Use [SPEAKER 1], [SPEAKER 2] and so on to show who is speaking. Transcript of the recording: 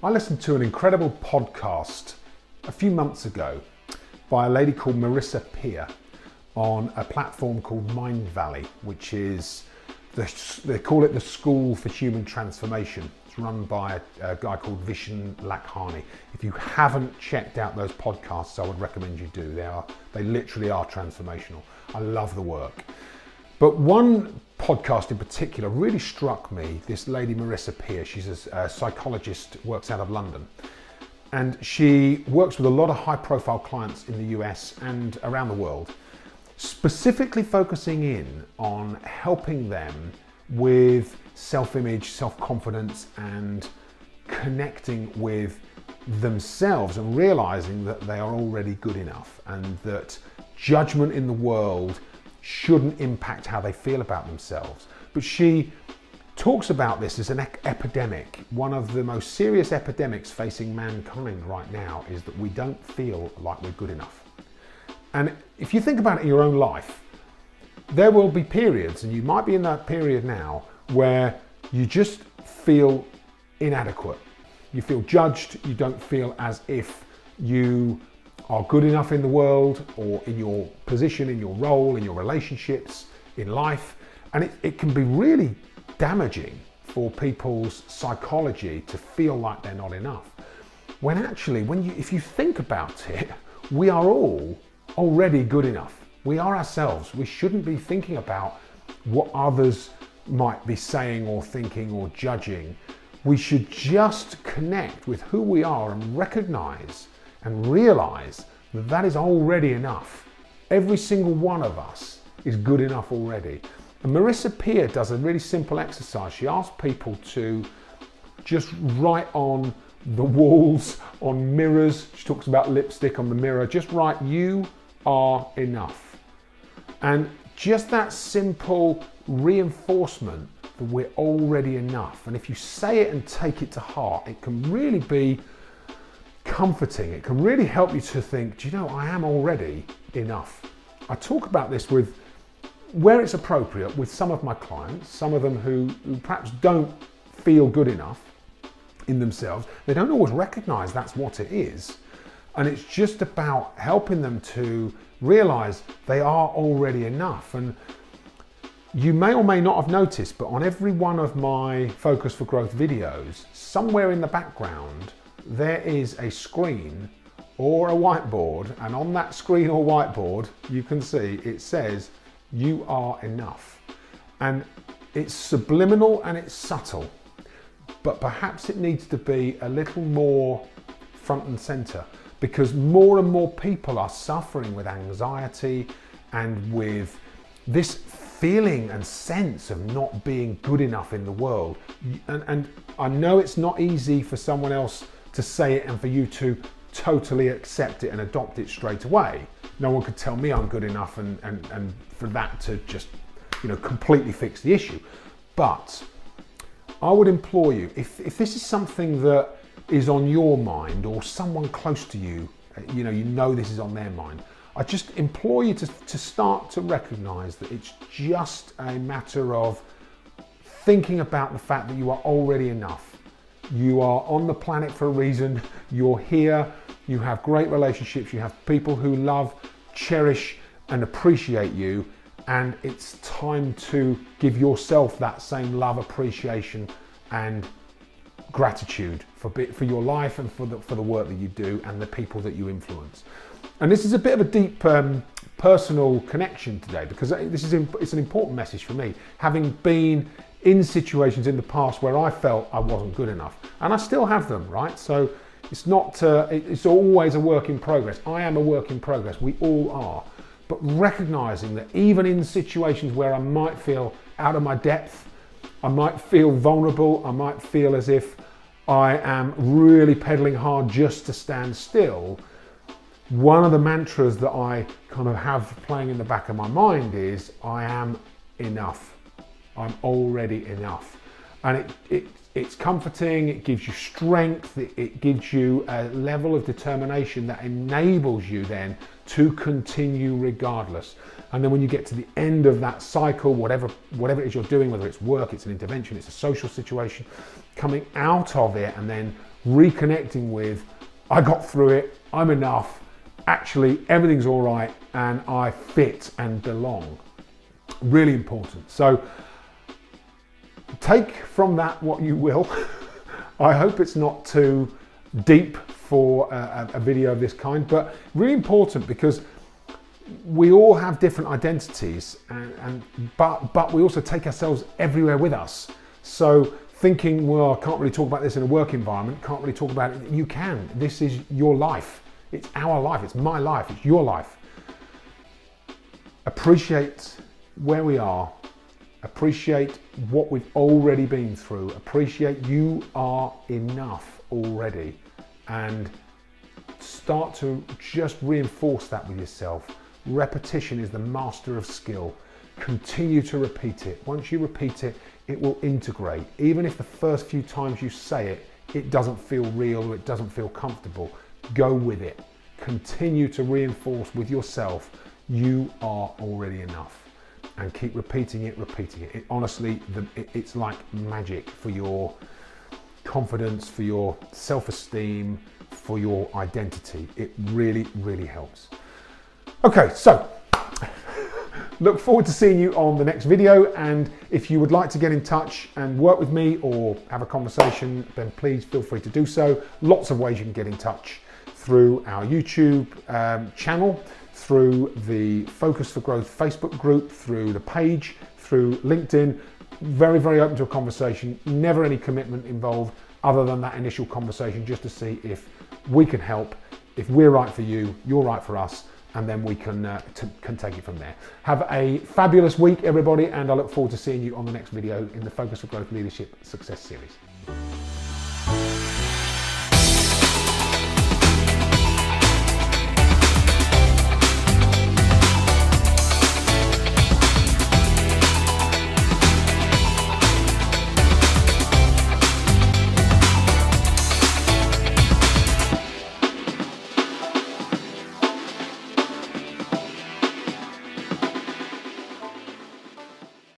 [SPEAKER 1] I listened to an incredible podcast a few months ago by a lady called Marissa Pierre on a platform called Mind Valley, which is, they call it the School for Human Transformation. It's run by a guy called Vishen Lakhani. If you haven't checked out those podcasts, I would recommend you do. They literally are transformational. I love the work. But one podcast in particular really struck me. This lady, Marissa Pierre, she's a psychologist, works out of London. And she works with a lot of high profile clients in the US and around the world, specifically focusing in on helping them with self-image, self-confidence, and connecting with themselves and realizing that they are already good enough and that judgment in the world shouldn't impact how they feel about themselves. But she talks about this as an epidemic. One of the most serious epidemics facing mankind right now is that we don't feel like we're good enough. And if you think about it in your own life, there will be periods, and you might be in that period now, where you just feel inadequate. You feel judged, you don't feel as if you are good enough in the world or in your position, in your role, in your relationships, in life. And it can be really damaging for people's psychology to feel like they're not enough. When actually, if you think about it, we are all already good enough. We are ourselves. We shouldn't be thinking about what others might be saying or thinking or judging. We should just connect with who we are and recognize and realize that that is already enough. Every single one of us is good enough already. And Marissa Pierre does a really simple exercise. She asks people to just write on the walls, on mirrors. She talks about lipstick on the mirror. Just write, "You are enough." And just that simple reinforcement that we're already enough. And if you say it and take it to heart, it can really be comforting. It can really help you to think, do you know, I am already enough. I talk about this with, where it's appropriate, with some of my clients, some of them who perhaps don't feel good enough in themselves. They don't always recognize that's what it is. And it's just about helping them to realize they are already enough. And you may or may not have noticed, but on every one of my Focus for Growth videos, somewhere in the background, there is a screen or a whiteboard, and on that screen or whiteboard, you can see it says, "You are enough." And it's subliminal and it's subtle, but perhaps it needs to be a little more front and center, because more and more people are suffering with anxiety and with this feeling and sense of not being good enough in the world. And I know it's not easy for someone else to say it and for you to totally accept it and adopt it straight away. No one could tell me I'm good enough and for that to just, completely fix the issue. But I would implore you, if this is something that is on your mind or someone close to you, you know this is on their mind, I just implore you to start to recognize that it's just a matter of thinking about the fact that you are already enough. You are on the planet for a reason. You're here. You have great relationships. You have people who love, cherish, and appreciate you. And it's time to give yourself that same love, appreciation, and gratitude for your life and for the work that you do and the people that you influence. And this is a bit of a deep personal connection today, because it's an important message for me, having been in situations in the past where I felt I wasn't good enough, and I still have them, right? So it's not, it's always a work in progress. I am a work in progress, we all are. But recognizing that even in situations where I might feel out of my depth, I might feel vulnerable, I might feel as if I am really pedaling hard just to stand still, one of the mantras that I kind of have playing in the back of my mind is, I am enough. I'm already enough. And it's comforting, it gives you strength, it gives you a level of determination that enables you then to continue regardless. And then when you get to the end of that cycle, whatever it is you're doing, whether it's work, it's an intervention, it's a social situation, coming out of it and then reconnecting with, I got through it, I'm enough, actually everything's all right, and I fit and belong. Really important. So take from that what you will. I hope it's not too deep for a video of this kind, but really important because we all have different identities, but we also take ourselves everywhere with us. So thinking, well, I can't really talk about this in a work environment, can't really talk about it. You can. This is your life. It's our life. It's my life. It's your life. Appreciate where we are. Appreciate what we've already been through. Appreciate you are enough already. And start to just reinforce that with yourself. Repetition is the master of skill. Continue to repeat it. Once you repeat it, it will integrate. Even if the first few times you say it, it doesn't feel real or it doesn't feel comfortable, go with it. Continue to reinforce with yourself, you are already enough. And keep repeating it, repeating it. Honestly, it's like magic for your confidence, for your self-esteem, for your identity. It really, really helps. Okay, so look forward to seeing you on the next video, and if you would like to get in touch and work with me or have a conversation, then please feel free to do so. Lots of ways you can get in touch: through our YouTube channel, through the Focus for Growth Facebook group, through the page, through LinkedIn. Very, very open to a conversation, never any commitment involved other than that initial conversation, just to see if we can help, if we're right for you, you're right for us, and then we can take it from there. Have a fabulous week, everybody, and I look forward to seeing you on the next video in the Focus for Growth Leadership Success Series.